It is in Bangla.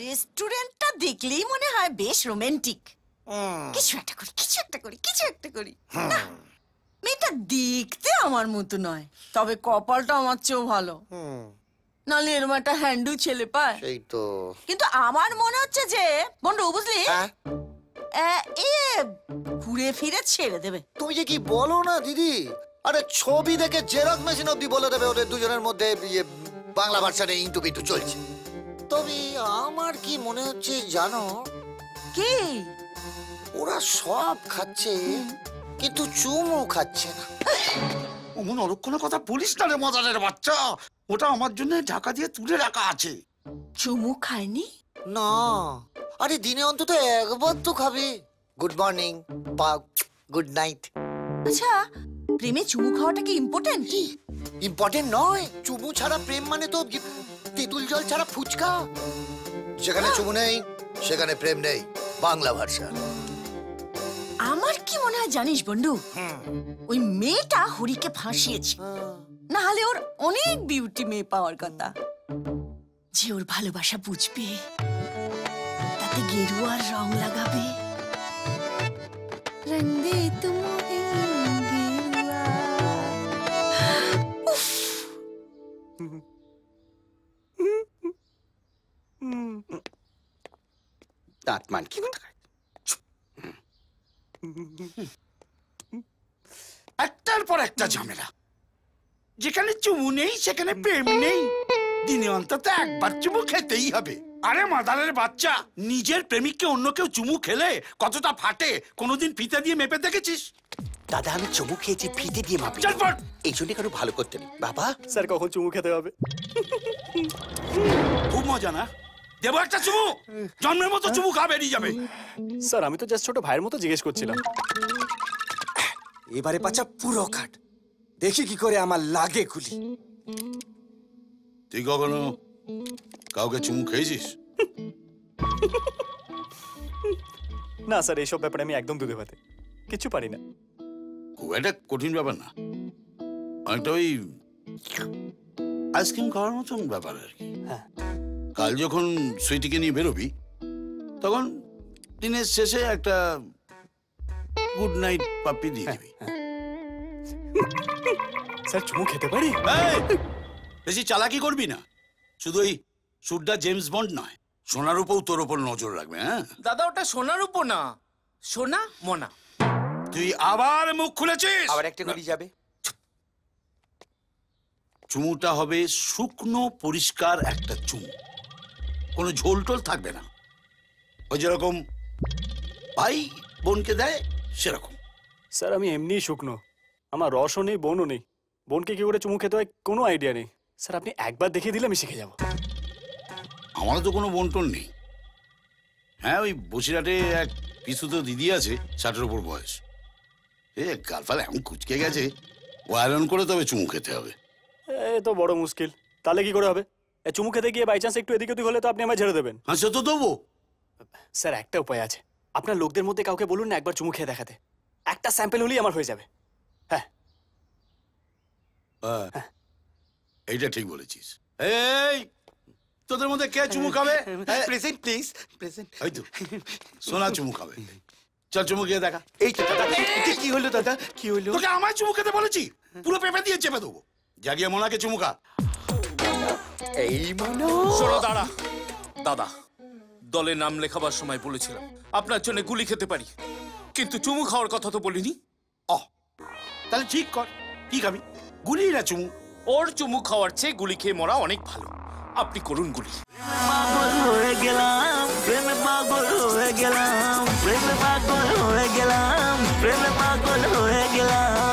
রেস্টুরেন্টটা দেখলেই মনে হয় বেশ রোমান্টিক। কিছু একটা করি। না, মেয়েটা দেখতে আমার মতো নয়, তবে কপালটা আমার চেয়েও ভালো। নাহলে এরম একটা হ্যান্ডু ছেলে পায়। সেই তো। কিন্তু আমার মনে হচ্ছে যে বন্ধু, বুঝলি, ঘুরে ফিরে ছেড়ে দেবে। তুমি যে কি বলো না দিদি, আরে ছবি দেখে জেরক্স মেশিন অব্দি বলে দেবে ওদের দুজনের মধ্যে বাংলা ভাষাটা ইন্টু পিন্টু চলছে। তবে আমার কি মনে হচ্ছে জানো, কি ওরা সব খাচ্ছে কিন্তু চুমু খাচ্ছে না। অমন অলক্ষণের কথা বলিস না রে মজারের বাচ্চা, ওটা আমার জন্য ঢাকা দিয়ে তুলে রাখা আছে। চুমু খায়নি? না, আরে দিনে অন্তত একবার তো খাবে। গুড মর্নিং বা গুড নাইট। আচ্ছা, প্রেমে চুমু খাওয়াটা কি ইম্পর্টেন্ট? ইম্পর্টেন্ট নয়, চুমু ছাড়া প্রেম মানে তো তেঁতুল জল ছাড়া ফুচকা। যেখানে চুমু নেই সেখানে প্রেম নেই, বাংলা ভাষা। আমার কি মনে হয় জানিস বন্ধু, ওই মেয়েটা হরিকে ফাঁসিয়েছে। না হলে ওর অনেক বিউটি মেয়ে পাওয়ার কথা, যে ওর ভালোবাসা বুঝবে, তাতে গেরুয়ার রং লাগাবে। রং দে তুমে গেরুয়া। উফ, দাঁত মান কি একটার পর একটা ঝামেলা। যেখানে চুমু নেই সেখানে প্রেম নেই। দিনে অন্তত একবার চুমু খেতেই হবে। আরে মাদারের বাচ্চা, নিজের প্রেমিককে অন্য কেউ চুমু খেলে কতটা ফাটে কোনোদিন ফিতে দিয়ে মেপে দেখেছিস? দাদা আমি চুমু খেয়েছি ফিতে দিয়ে মাপি। চটপট। এই জন্য কারো ভালো করতে নেই। বাবা স্যার কখন চুমু খেতে হবে? খুব মজা না? দেবো একটা চুমু, জন্মের মতো চুমু খা বেরিয়ে যাবে। স্যার আমি তো জাস্ট ছোট ভাইয়ের মতো জিজ্ঞেস করছিলাম। এবারে পাচা পুরো কাট, দেখি কি করে আমার লাগে গুলি। তুই কখনো কাউকে চুমু খেয়েছিস? না স্যার, এইসব ব্যাপারে আমি একদম দুধে ভাতে কিছু পারি না। খুব একটা কঠিন ব্যাপার না, অনেকটা ওই আইসক্রিম খাওয়ার মতন ব্যাপার আর কি। হ্যাঁ। কাল যখন সুইটিকে নিয়ে বেরোবি তখন দিনের শেষে একটা গুড নাইট পাপ্পি দিয়ে দিবি। স্যার চুমু খেতে পারি? এই, বেশি চালাকি করবি না। শুধু ওই সুটটা জেমস বন্ড নয়, সোনার উপর তোর ওপর নজর রাখবে। হ্যাঁ দাদা, ওটা সোনার উপর না, সোনা মোনা। তুই আবার মুখ খুলেছিস। আবার একটা গুলি যাবে। চুমুটা হবে শুকনো পরিষ্কার একটা চুমু, কোনো ঝোল টোল থাকবে না। ওই যেরকম ভাই বোনকে দেয় সেরকম। স্যার আমি এমনিই শুকনো, আমার রসও নেই বোনও নেই। বোনকে কি করে চুমু খেতে হয় কোনো আইডিয়া নেই। স্যার আপনি একবার দেখিয়ে দিলে আমি শিখে যাব। আমারও তো কোনো বন্টন নেই। হ্যাঁ, ওই বসিরহাটে এক পিসুতো দিদি আছে, 60-এর উপর বয়স। গালফাল এমন কুচকে গেছে, ও আয়রন করে তবে চুমু খেতে হবে। এ তো বড় মুশকিল। তাহলে কি করে হবে? চুমু খেতে গিয়ে বাই চান্স একটু এদিক ওদিক হলে তো আপনি আমায় ছেড়ে দেবেন। হ্যাঁ, সে তো দেবো। স্যার একটা উপায় আছে, আপনার লোকদের মধ্যে কাউকে বলুন না একবার চুমু খেয়ে দেখাতে। একটা স্যাম্পল হলেই আমার হয়ে যাবে। হ্যাঁ, এইটা ঠিক বলেছিস। এই, তোদের মধ্যে কে চুমু খাবে? Present please, present. এই তো সোনা চুমু খাবে। চল চুমু খেয়ে দেখা। এই তো দাদা, কি হলো দাদা, কি হলো? তোকে আমায় চুমু খেতে বলেছি? পুরো পেঁপে দিয়ে চেপে দেবো। জাগিয়ে মোনাকে চুমু খা। এই মনো। শোনো দাঁড়া, দাদা দলে নাম লেখাবার সময় বলেছিলাম আপনার জন্য গুলি খেতে পারি, কিন্তু চুমু খাওয়ার কথা তো বলিনি। তাহলে ঠিক কর, কি খাবি, গুলি না চুমু? ওর চুমু খাওয়ার চেয়ে গুলি খেয়ে মরা অনেক ভালো। আপনি করুন গুলি। পাগল হয়ে গেলাম, প্রেমে পাগল হয়ে গেলাম, প্রেমে পাগল হয়ে গেলাম, প্রেমে পাগল হয়ে গেলাম।